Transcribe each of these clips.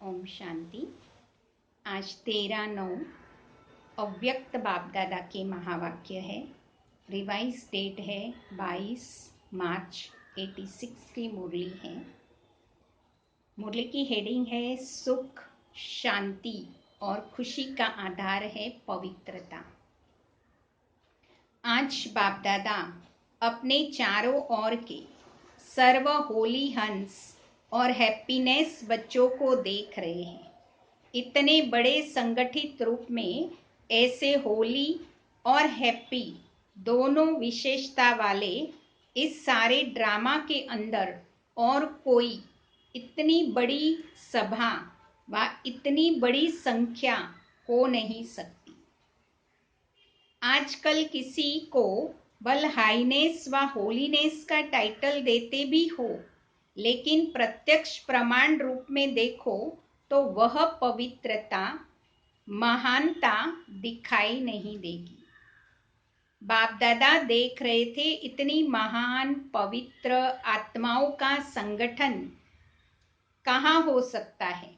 ओम शांति। आज 13/9 अव्यक्त बाप दादा के महावाक्य है। रिवाइज डेट है 22 मार्च 86 की मुरली है। मुरली की हेडिंग है सुख, शांति और खुशी का आधार है पवित्रता। आज बाप दादा अपने चारों ओर के सर्व होली हंस और हैप्पीनेस बच्चों को देख रहे हैं। इतने बड़े संगठित रूप में ऐसे होली और हैप्पी दोनों विशेषता वाले इस सारे ड्रामा के अंदर और कोई इतनी बड़ी सभा व इतनी बड़ी संख्या हो नहीं सकती। आजकल किसी को बल हाईनेस व होलीनेस का टाइटल देते भी हो, लेकिन प्रत्यक्ष प्रमाण रूप में देखो तो वह पवित्रता, महानता दिखाई नहीं देगी। बाप दादा देख रहे थे इतनी महान पवित्र आत्माओं का संगठन कहाँ हो सकता है।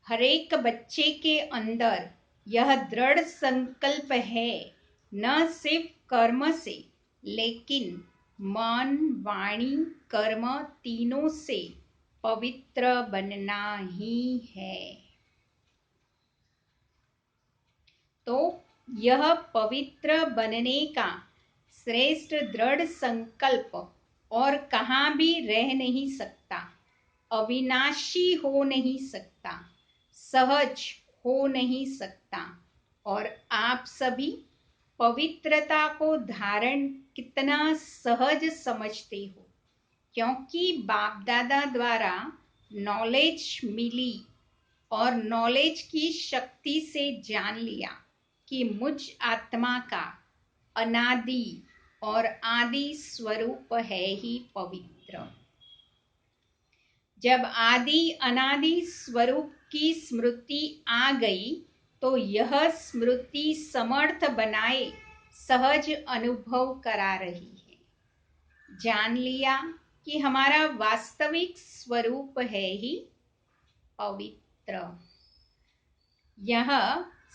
हर एक बच्चे के अंदर यह दृढ़ संकल्प है, न सिर्फ कर्म से लेकिन मन, वाणी, कर्म तीनों से पवित्र बनना ही है। तो यह पवित्र बनने का श्रेष्ठ दृढ़ संकल्प और कहाँ भी रह नहीं सकता, अविनाशी हो नहीं सकता, सहज हो नहीं सकता। और आप सभी पवित्रता को धारण कितना सहज समझते हो, क्योंकि बाप दादा द्वारा नॉलेज मिली और नॉलेज की शक्ति से जान लिया कि मुझ आत्मा का अनादि और आदि स्वरूप है ही पवित्र। जब आदि अनादि स्वरूप की स्मृति आ गई तो यह स्मृति समर्थ बनाए सहज अनुभव करा रही है। जान लिया कि हमारा वास्तविक स्वरूप है ही पवित्र। यह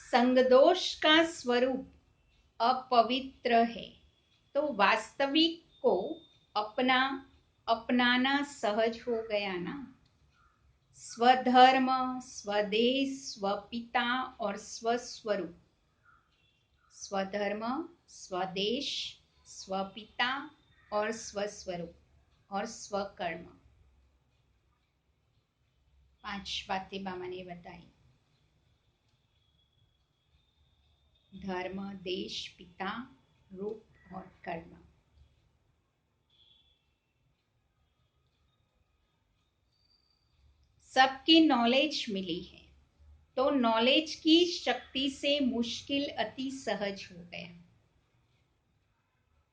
संगदोष का स्वरूप अपवित्र है, तो वास्तविक को अपनाना सहज हो गया ना। स्वधर्म, स्वदेश, स्वपिता और स्वस्वरूप। स्वधर्म, स्वदेश, स्वपिता और स्वस्वरूप और स्वकर्म। 5 बातें बाबा ने बताई। धर्म, देश, पिता, रूप और कर्म। सबकी नॉलेज मिली है, तो नॉलेज की शक्ति से मुश्किल अति सहज हो गया।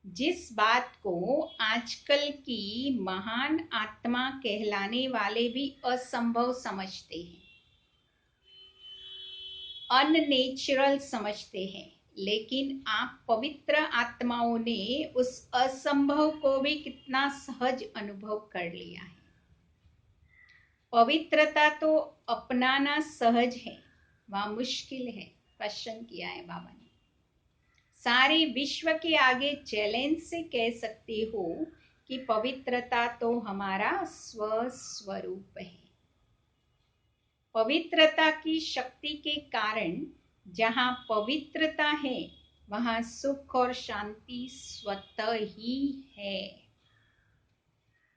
जिस बात को आजकल की महान आत्मा कहलाने वाले भी असंभव समझते हैं, अननेचुरल समझते हैं, लेकिन आप पवित्र आत्माओं ने उस असंभव को भी कितना सहज अनुभव कर लिया है। पवित्रता तो अपनाना सहज है, वह मुश्किल है। क्वेश्चन किया है बाबा ने। सारे विश्व के आगे चैलेंज से कह सकते हो कि पवित्रता तो हमारा स्वस्वरूप है। पवित्रता की शक्ति के कारण जहाँ पवित्रता है वहाँ सुख और शांति स्वतः ही है।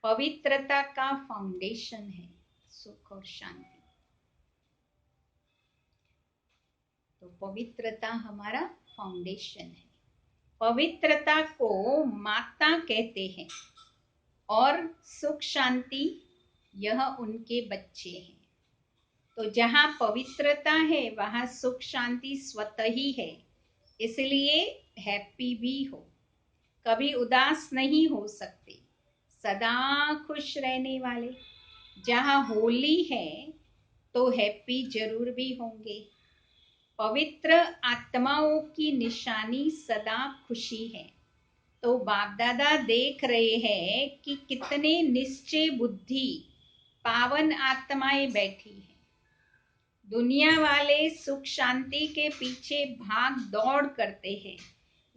पवित्रता का फाउंडेशन है सुख और शांति। तो पवित्रता हमारा फाउंडेशन है। पवित्रता को माता कहते हैं और सुख शांति यह उनके बच्चे हैं। तो जहाँ पवित्रता है वहाँ सुख शांति स्वतः ही है, इसलिए हैप्पी भी हो, कभी उदास नहीं हो सकते, सदा खुश रहने वाले। जहाँ होली है तो हैप्पी जरूर भी होंगे। पवित्र आत्माओं की निशानी सदा खुशी है। तो बाप दादा देख रहे हैं कि कितने निश्चय बुद्धि पावन आत्माएं बैठी हैं। दुनिया वाले सुख शांति के पीछे भाग दौड़ करते हैं,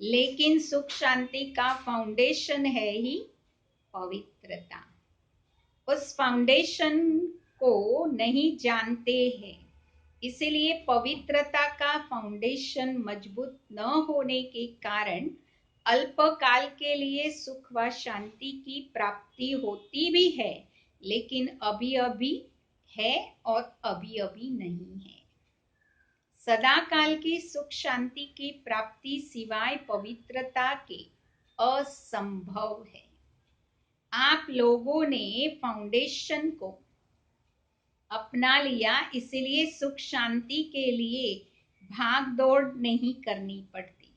लेकिन सुख शांति का फाउंडेशन है ही पवित्रता। उस फाउंडेशन को नहीं जानते हैं, इसलिए पवित्रता का फाउंडेशन मजबूत न होने के कारण अल्पकाल के लिए सुख व शांति की प्राप्ति होती भी है, लेकिन अभी अभी है और अभी अभी नहीं है। सदा काल की सुख शांति की प्राप्ति सिवाय पवित्रता के असंभव है। आप लोगों ने फाउंडेशन को अपना लिया, इसलिए सुख शांति के लिए भाग दौड़ नहीं करनी पड़ती।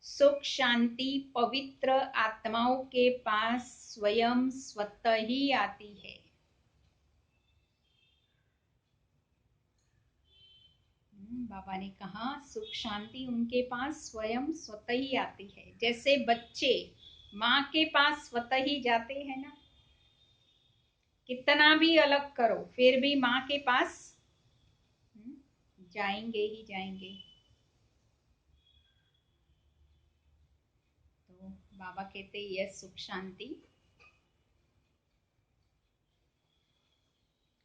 सुख शांति पवित्र आत्माओं के पास स्वयं स्वतः ही आती है। बाबा ने कहा सुख शांति उनके पास स्वयं स्वतः ही आती है। जैसे बच्चे माँ के पास स्वतः ही जाते हैं ना, कितना भी अलग करो फिर भी माँ के पास जाएंगे ही जाएंगे। तो बाबा कहते यह सुख शांति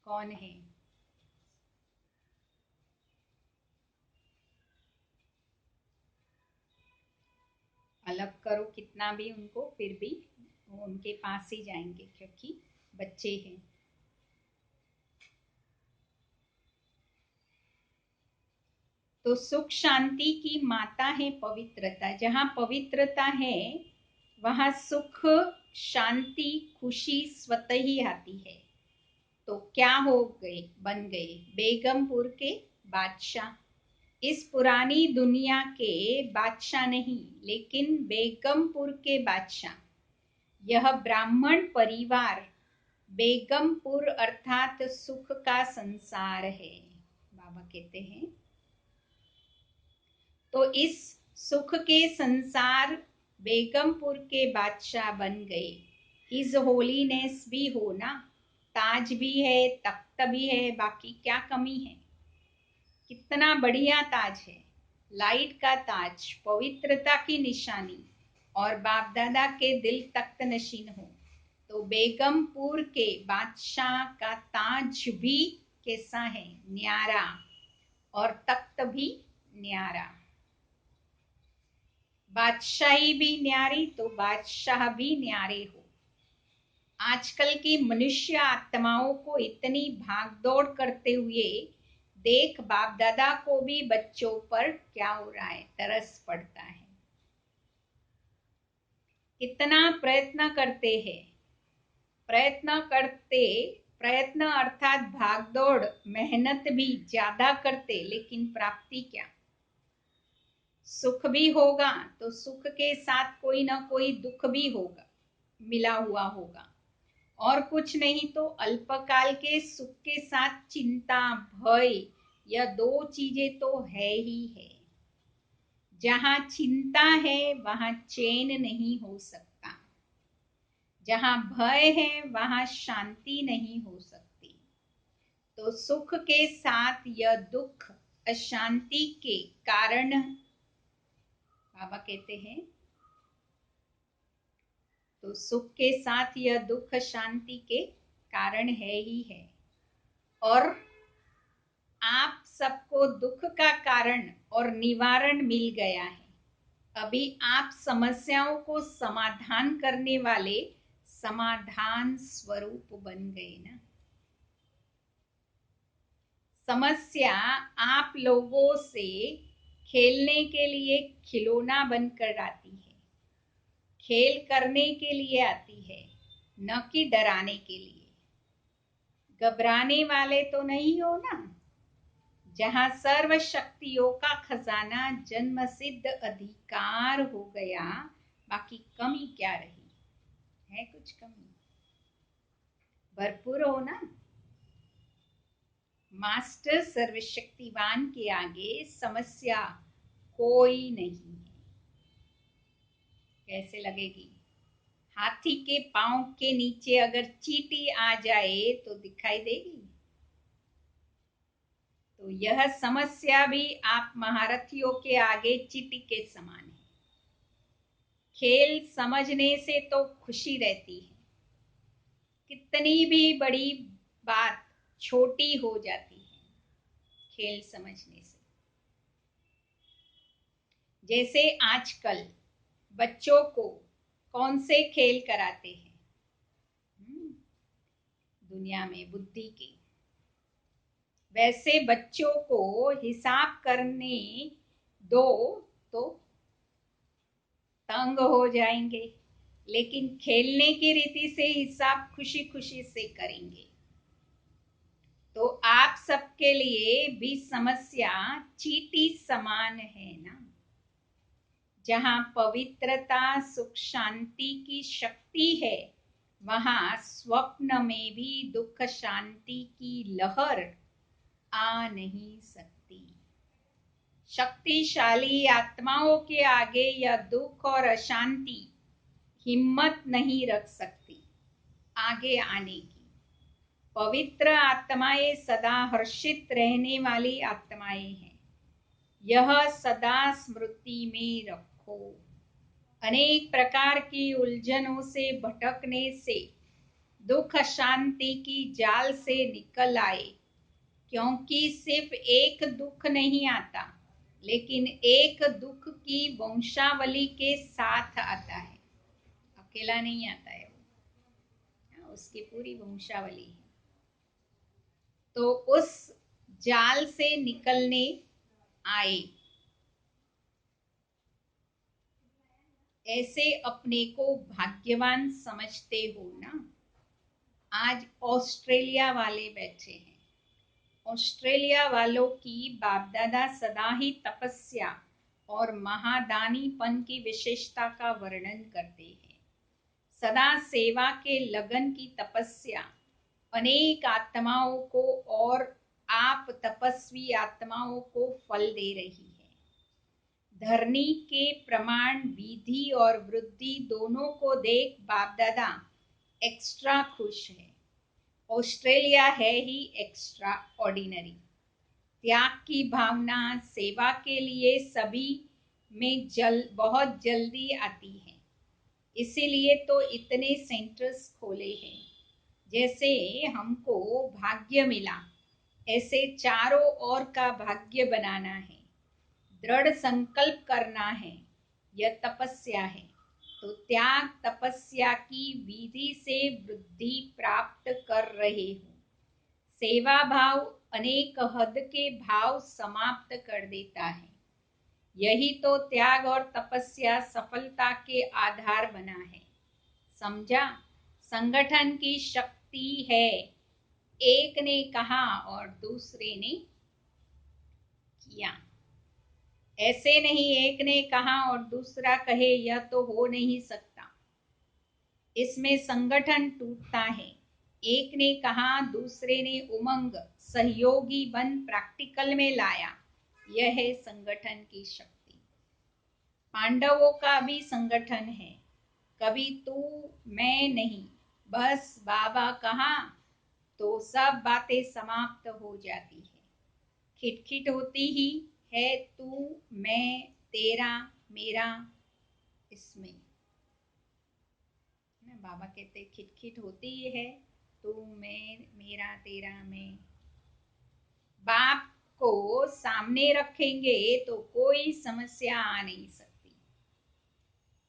कौन है? अलग करो कितना भी उनको, फिर भी वो उनके पास ही जाएंगे क्योंकि बच्चे हैं। तो सुख शांति की माता है पवित्रता। जहाँ पवित्रता है वहाँ सुख शांति खुशी स्वतः ही आती है। तो क्या हो गए? बन गए बेगमपुर के बादशाह। इस पुरानी दुनिया के बादशाह नहीं, लेकिन बेगमपुर के बादशाह। यह ब्राह्मण परिवार बेगमपुर अर्थात सुख का संसार है, बाबा कहते हैं। तो इस सुख के संसार बेगमपुर के बादशाह बन गए। हिज होलीनेस भी हो ना, ताज भी है, तख्त भी है, बाकी क्या कमी है? कितना बढ़िया ताज है, लाइट का ताज, पवित्रता की निशानी, और बाप दादा के दिल तख्त नशीन हो। तो बेगमपुर के बादशाह का ताज भी कैसा है? न्यारा, और तख्त भी न्यारा। बादशाही भी न्यारी तो बादशाह भी न्यारे हो। आजकल की मनुष्य आत्माओं को इतनी भागदौड़ करते हुए देख बाप दादा को भी बच्चों पर क्या हो रहा है, तरस पड़ता है। इतना प्रयत्न करते हैं, प्रयत्न अर्थात भागदौड़, मेहनत भी ज्यादा करते, लेकिन प्राप्ति क्या? सुख भी होगा तो सुख के साथ कोई ना कोई दुख भी होगा, मिला हुआ होगा। और कुछ नहीं तो अल्पकाल के सुख के साथ चिंता, भय, यह दो चीजें तो है ही है। जहां चिंता है वहां चैन नहीं हो सकता, जहां भय है वहां शांति नहीं हो सकती। तो सुख के साथ यह दुख अशांति के कारण, बाबा कहते हैं, तो सुख के साथ यह दुख शांति के कारण है ही है। और आप सबको दुख का कारण और निवारण मिल गया है। अभी आप समस्याओं को समाधान करने वाले समाधान स्वरूप बन गए ना। समस्या आप लोगों से खेलने के लिए खिलौना बनकर आती है, खेल करने के लिए आती है, न कि डराने के लिए। घबराने वाले तो नहीं हो ना। जहां सर्व शक्तियों का खजाना जन्म सिद्ध अधिकार हो गया, बाकी कमी क्या रही है? कुछ कमी? भरपूर हो ना। मास्टर सर्वशक्तिवान के आगे समस्या कोई नहीं है। कैसे लगेगी? हाथी के पांव के नीचे अगर चींटी आ जाए तो दिखाई देगी? तो तो यह समस्या भी आप महारथियों के आगे चींटी के समान है। खेल समझने से तो खुशी रहती है, कितनी भी बड़ी बात छोटी हो जाती है खेल समझने से। जैसे आजकल बच्चों को कौन से खेल कराते हैं दुनिया में बुद्धि के, वैसे बच्चों को हिसाब करने दो तो तंग हो जाएंगे, लेकिन खेलने की रीति से हिसाब खुशी खुशी से करेंगे। तो आप सबके लिए भी समस्या चींटी समान है ना। जहाँ पवित्रता सुख शांति की शक्ति है, वहाँ स्वप्न में भी दुख शांति की लहर आ नहीं सकती। शक्तिशाली आत्माओं के आगे यह दुख और अशांति हिम्मत नहीं रख सकती आगे आने की। पवित्र आत्माएं सदा हर्षित रहने वाली आत्माएं हैं, यह सदा स्मृति में रखो। अनेक प्रकार की उलझनों से भटकने से दुख शांति की जाल से निकल आए, क्योंकि सिर्फ एक दुख नहीं आता, लेकिन एक दुख की वंशावली के साथ आता है, अकेला नहीं आता है वो, उसकी पूरी वंशावली है। तो उस जाल से निकलने आए, ऐसे अपने को भाग्यवान समझते हो ना। आज ऑस्ट्रेलिया वाले बैठे हैं, ऑस्ट्रेलिया वालों की बाप दादा सदा ही तपस्या और महादानीपन की विशेषता का वर्णन करते हैं। सदा सेवा के लगन की तपस्या अनेक आत्माओं को और आप तपस्वी आत्माओं को फल दे रही है। धरनी के प्रमाण विधि और वृद्धि दोनों को देख बाप दादा एक्स्ट्रा खुश है। ऑस्ट्रेलिया है ही एक्स्ट्रा ऑर्डिनरी। त्याग की भावना सेवा के लिए सभी में बहुत जल्दी आती है, इसीलिए तो इतने सेंटर्स खोले हैं। जैसे हमको भाग्य मिला, ऐसे चारों ओर का भाग्य बनाना है, दृढ़ संकल्प करना है, यह तपस्या है। तो त्याग तपस्या की विधि से वृद्धि प्राप्त कर रहे हो। सेवा भाव अनेक हद के भाव समाप्त कर देता है। यही तो त्याग और तपस्या सफलता के आधार बना है, समझा। संगठन की शक्ति है, एक ने कहा और दूसरे ने किया। ऐसे नहीं एक ने कहा और दूसरा कहे, यह तो हो नहीं सकता। इसमें संगठन टूटता है। एक ने कहा, दूसरे ने उमंग सहयोगी बन प्रैक्टिकल में लाया, यह है संगठन की शक्ति। पांडवों का भी संगठन है, कभी तू मैं नहीं, बस बाबा कहा तो सब बातें समाप्त हो जाती है। खिटखिट होती ही है, तू मैं तेरा मेरा, इसमें बाबा कहते खिटखिट होती है, तू मैं मेरा तेरा मैं। बाप को सामने रखेंगे तो कोई समस्या आ नहीं सकती।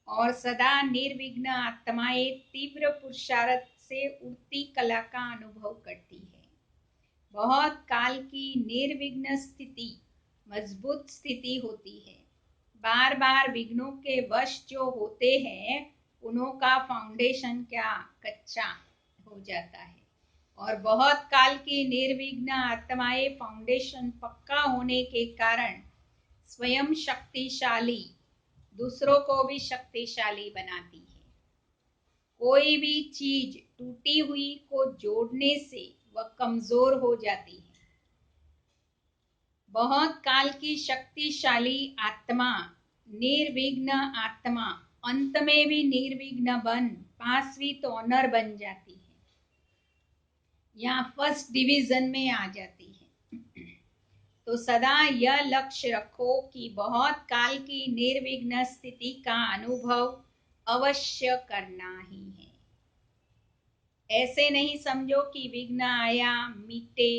और सदा निर्विघ्न आत्माएं तीव्र पुरुषार्थ से उड़ती कला का अनुभव करती है। बहुत काल की निर्विघ्न स्थिति मजबूत स्थिति होती है। बार बार विघ्नों के वश जो होते हैं, उन्हों का फाउंडेशन क्या कच्चा हो जाता है। और बहुत काल की निर्विघ्न आत्माएं फाउंडेशन पक्का होने के कारण स्वयं शक्तिशाली दूसरों को भी शक्तिशाली बनाती है। कोई भी चीज टूटी हुई को जोड़ने से वह कमजोर हो जाती है। बहुत काल की शक्तिशाली आत्मा निर्विघ्न आत्मा अंत में भी निर्विघ्न बन 5वीं तो ऑनर बन जाती है, या फर्स्ट डिवीजन में आ जाती है। तो सदा यह लक्ष्य रखो कि बहुत काल की निर्विघ्न स्थिति का अनुभव अवश्य करना ही है। ऐसे नहीं समझो कि विघ्न आया मिटे,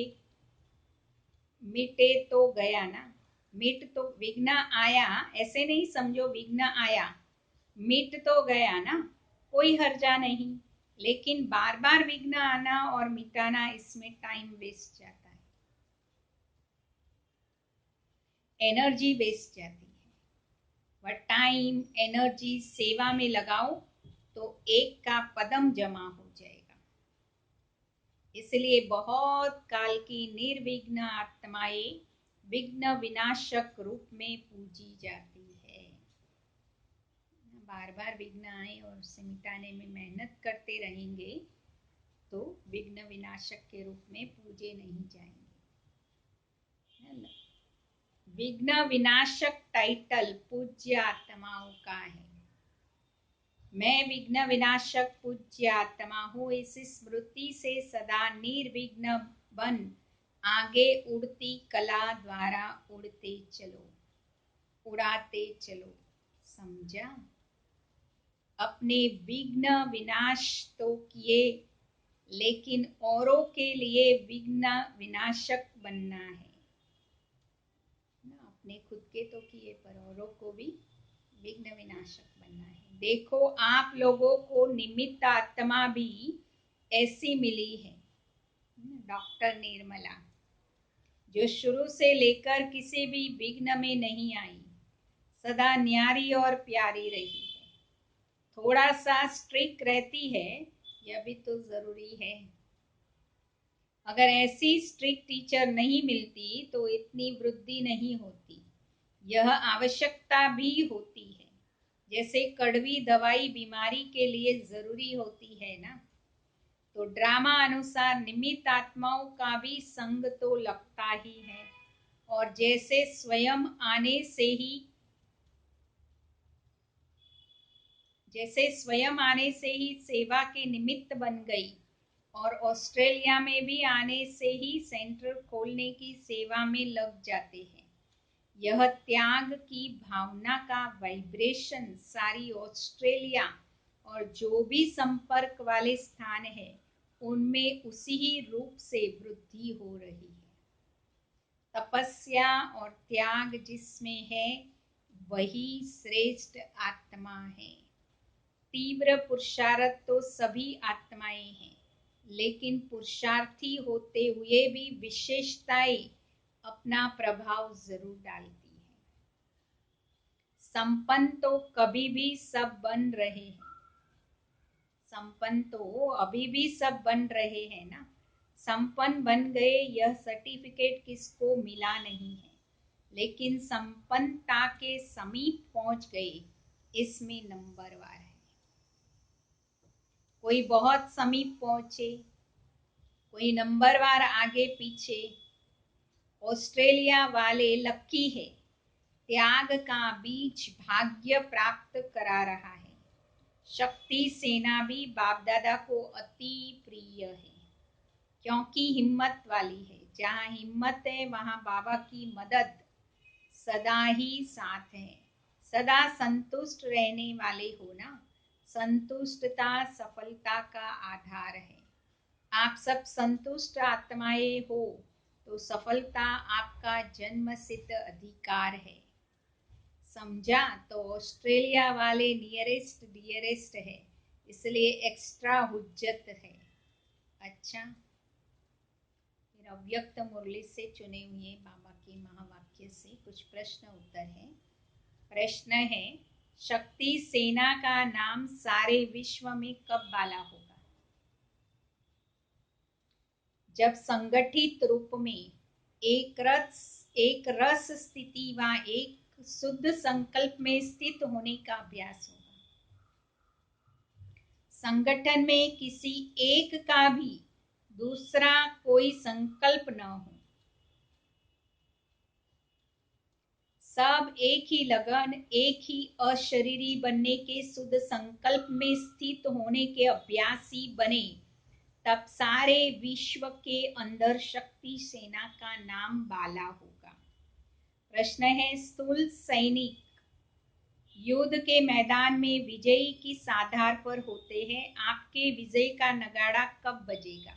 मिटे तो गया ना, मिट तो विघ्न आया, ऐसे नहीं समझो विघ्न आया मिट तो गया ना, कोई हर्जा नहीं। लेकिन बार बार विघ्न आना और मिटाना, इसमें टाइम वेस्ट जाता है, एनर्जी वेस्ट जाती है। वह टाइम एनर्जी सेवा में लगाओ तो एक का पदम जमा हो जाएगा। इसलिए बहुत काल की निर्विघ्न आत्माएं विघ्न विनाशक रूप में पूजी जाती है। बार बार विघ्न आए और उसे मिटाने में मेहनत करते रहेंगे तो विघ्न विनाशक के रूप में पूजे नहीं जाएंगे। विघ्न विनाशक टाइटल पूज्य आत्माओं का है। मैं विघ्न विनाशक पूज्य आत्मा हूँ, इस स्मृति से सदा निर्विघ्न बन आगे उड़ती कला द्वारा उड़ते चलो, उड़ाते चलो। समझा? अपने विघ्न विनाश तो किए, लेकिन औरों के लिए विघ्न विनाशक बनना है ना। अपने खुद के तो किए, पर औरों को भी विघ्न विनाशक बनना है। देखो आप लोगों को निमित्त आत्मा भी ऐसी मिली है, डॉक्टर निर्मला, जो शुरू से लेकर किसी भी विघ्न में नहीं आई, सदा न्यारी और प्यारी रही है। थोड़ा सा स्ट्रिक्ट रहती है, यह भी तो जरूरी है। अगर ऐसी स्ट्रिक्ट टीचर नहीं मिलती तो इतनी वृद्धि नहीं होती। यह आवश्यकता भी होती है, जैसे कड़वी दवाई बीमारी के लिए जरूरी होती है ना। तो ड्रामा अनुसार निमित्त आत्माओं का भी संग तो लगता ही है। और जैसे स्वयं आने से ही सेवा के निमित्त बन गई, और ऑस्ट्रेलिया में भी आने से ही सेंटर खोलने की सेवा में लग जाते हैं। यह त्याग की भावना का वाइब्रेशन सारी ऑस्ट्रेलिया और जो भी संपर्क वाले स्थान है उनमें उसी ही रूप से वृद्धि हो रही है। तपस्या और त्याग जिसमें है वही श्रेष्ठ आत्मा है। तीव्र पुरुषार्थ तो सभी आत्माएं हैं, लेकिन पुरुषार्थी होते हुए भी विशेषताएं अपना प्रभाव जरूर डालती है। संपन्न तो कभी भी सब बन रहे हैं, संपन्न तो अभी भी सब बन रहे हैं ना। संपन्न बन गए यह सर्टिफिकेट किसको मिला नहीं है, लेकिन संपन्नता के समीप पहुंच गए इसमें नंबरवार है। कोई बहुत समीप पहुंचे, कोई नंबरवार आगे पीछे। ऑस्ट्रेलिया वाले लकी है, त्याग का बीज भाग्य प्राप्त करा रहा है। शक्ति सेना भी बाप दादा को अति प्रिय है, क्योंकि हिम्मत वाली है। जहाँ हिम्मत है वहाँ बाबा की मदद सदा ही साथ है। सदा संतुष्ट रहने वाले हो ना। संतुष्टता सफलता का आधार है। आप सब संतुष्ट आत्माएं हो तो सफलता आपका जन्मसिद्ध अधिकार है। समझा? तो ऑस्ट्रेलिया वाले नियरेस्ट डियरेस्ट है, इसलिए एक्स्ट्रा हुज्जत है। अच्छा, फिर अव्यक्त मुरली से चुने हुए बाबा के महावाक्य से कुछ प्रश्न उत्तर है। प्रश्न है, शक्ति सेना का नाम सारे विश्व में कब बाला होगा? जब संगठित रूप में एक रस स्थिति व एक शुद्ध संकल्प में स्थित होने का अभ्यास होगा। संगठन में किसी एक का भी दूसरा कोई संकल्प न हो, सब एक ही लगन एक ही अशरीरी बनने के शुद्ध संकल्प में स्थित होने के अभ्यासी बने, तब सारे विश्व के अंदर शक्ति सेना का नाम बाला होगा। प्रश्न है, स्थूल सैनिक युद्ध के मैदान में विजयी किस आधार पर होते हैं? आपके विजय का नगाड़ा कब बजेगा?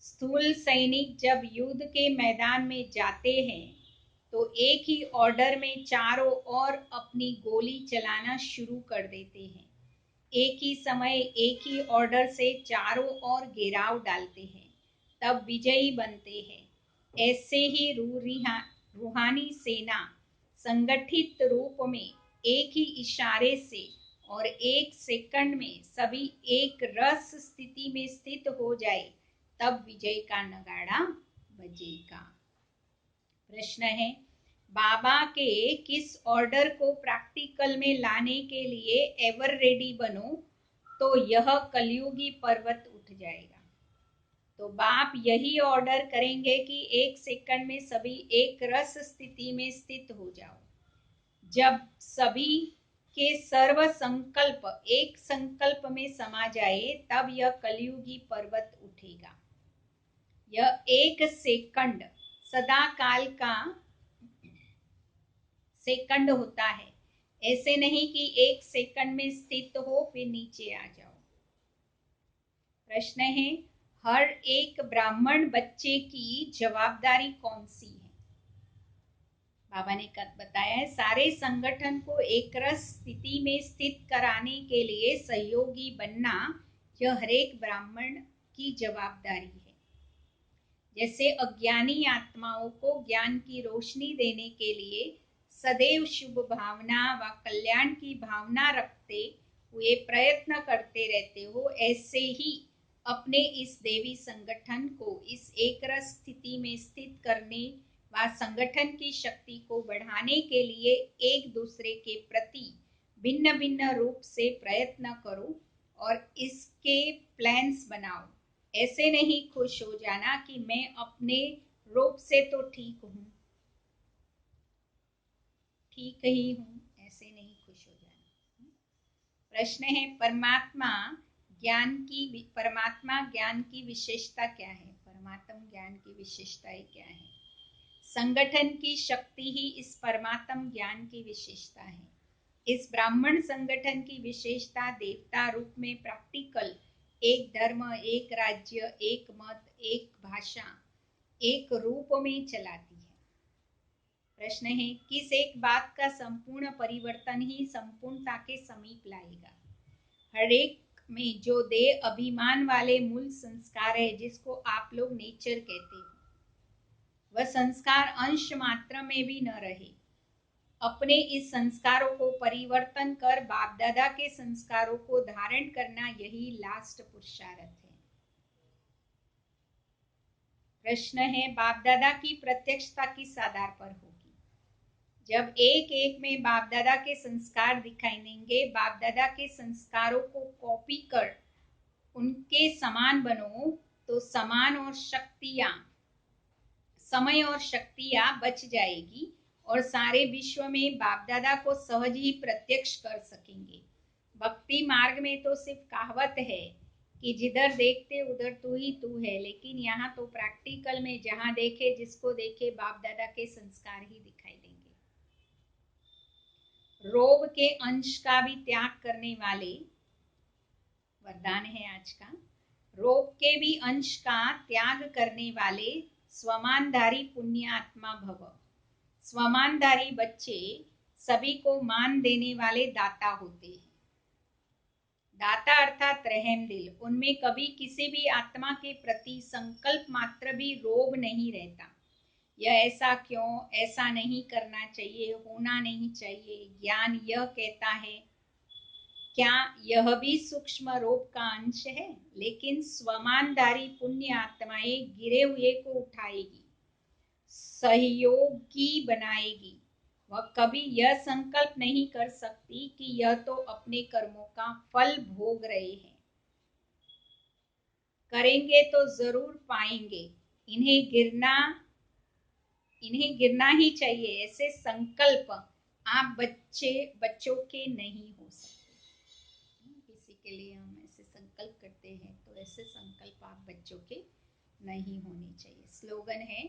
स्थूल सैनिक जब युद्ध के मैदान में जाते हैं तो एक ही ऑर्डर में चारों ओर अपनी गोली चलाना शुरू कर देते हैं। एक ही समय एक ही ऑर्डर से चारों ओर घेराव डालते हैं, तब विजयी बनते हैं। ऐसे ही रूहानी सेना संगठित रूप में एक ही इशारे से और एक सेकंड में सभी एक रस स्थिति में स्थित हो जाए, तब विजय का नगाड़ा बजेगा। प्रश्न है, बाबा के किस ऑर्डर को प्रैक्टिकल में लाने के लिए एवर रेडी बनो तो यह कलयुगी पर्वत उठ जाएगा? तो बाप यही ऑर्डर करेंगे कि एक सेकंड में सभी एक रस स्थिति में स्थित हो जाओ। जब सभी के सर्व संकल्प एक संकल्प में समा जाए, तब यह कलयुगी पर्वत उठेगा। यह एक सेकंड सदा काल का सेकंड होता है। ऐसे नहीं कि एक सेकंड में स्थित हो फिर नीचे आ जाओ। प्रश्न है, हर एक ब्राह्मण बच्चे की जवाबदारी कौन सी है? बाबा ने बताया है, सारे संगठन को एक रस स्थिति में स्थित कराने के लिए सहयोगी बनना यह हर एक ब्राह्मण की जवाबदारी है। जैसे अज्ञानी आत्माओं को ज्ञान की रोशनी देने के लिए सदैव शुभ भावना व कल्याण की भावना रखते हुए प्रयत्न करते रहते हो, ऐसे ही अपने इस देवी संगठन को इस एक रस स्थिति में स्थित करने व संगठन की शक्ति को बढ़ाने के लिए एक दूसरे के प्रति भिन्न भिन्न रूप से प्रयत्न करो और इसके प्लान्स बनाओ। ऐसे नहीं खुश हो जाना कि मैं अपने रूप से तो ठीक हूँ, ठीक ही हूँ, ऐसे नहीं खुश हो जाना। प्रश्न है, परमात्मा ज्ञान की विशेषता क्या है? परमात्म ज्ञान की विशेषताएं क्या है? संगठन की शक्ति ही इस परमात्म ज्ञान की विशेषता है। इस ब्राह्मण संगठन की विशेषता देवता रूप में प्रैक्टिकल एक धर्म, एक राज्य, एक मत, एक भाषा, एक रूप में चलाती है। प्रश्न है, किस एक बात का संपूर्ण परिवर्तन ही संपूर्णता के समीप लाएगा? हर एक में जो देह अभिमान वाले मूल संस्कार है, जिसको आप लोग नेचर कहते हो, वह संस्कार अंश मात्र में भी न रहे। अपने इस संस्कारों को परिवर्तन कर बाप दादा के संस्कारों को धारण करना, यही लास्ट पुरुषार्थ है। प्रश्न है, बाप दादा की प्रत्यक्षता किस आधार पर होगी? जब एक एक में बाप दादा के संस्कार दिखाई देंगे, बाप दादा के संस्कारों को कॉपी कर उनके समान बनो, तो समय और शक्तियां बच जाएगी और सारे विश्व में बाप दादा को सहज ही प्रत्यक्ष कर सकेंगे। भक्ति मार्ग में तो सिर्फ कहावत है कि जिधर देखते उधर तू ही तू है, लेकिन यहाँ तो प्रैक्टिकल में जहाँ देखे जिसको देखे बाप दादा के संस्कार ही दिखाई देंगे। रोग के अंश का भी त्याग करने वाले, वरदान है आज का, रोग के भी अंश का त्याग करने वाले स्वमानधारी पुण्य आत्मा भव। स्वमानधारी बच्चे सभी को मान देने वाले दाता होते हैं। दाता अर्थात रहम दिल, उनमें कभी किसी भी आत्मा के प्रति संकल्प मात्र भी रोग नहीं रहता। यह ऐसा क्यों, ऐसा नहीं करना चाहिए, होना नहीं चाहिए। ज्ञान यह कहता है, क्या यह भी सूक्ष्म रोग का अंश है? लेकिन स्वमानधारी पुण्य आत्माएं गिरे हुए को उठाएगी, सहयोगी बनाएगी। वह कभी यह संकल्प नहीं कर सकती कि यह तो अपने कर्मों का फल भोग रहे हैं, करेंगे तो जरूर पाएंगे, इन्हें गिरना ही चाहिए, ऐसे संकल्प आप बच्चों के नहीं हो सकते। किसी के लिए हम ऐसे संकल्प करते हैं तो ऐसे संकल्प आप बच्चों के नहीं होने चाहिए। स्लोगन है,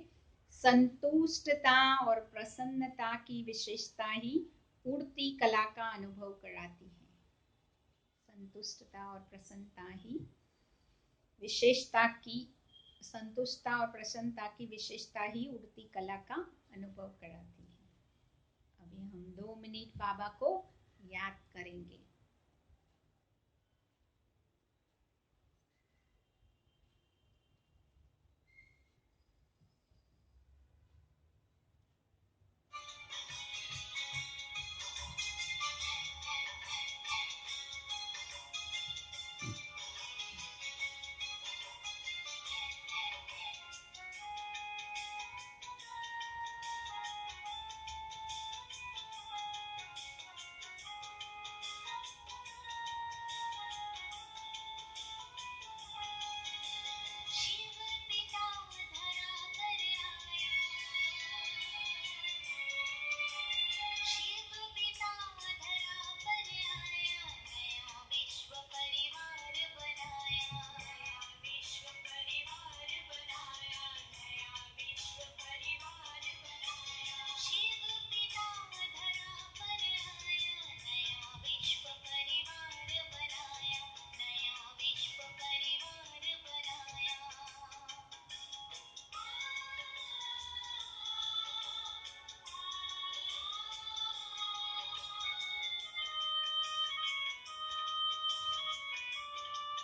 संतुष्टता और प्रसन्नता की विशेषता ही उड़ती कला का अनुभव कराती है। संतुष्टता और प्रसन्नता ही विशेषता की संतुष्टता और प्रसन्नता की विशेषता ही उड़ती कला का अनुभव कराती है। अभी हम 2 मिनट बाबा को याद करेंगे।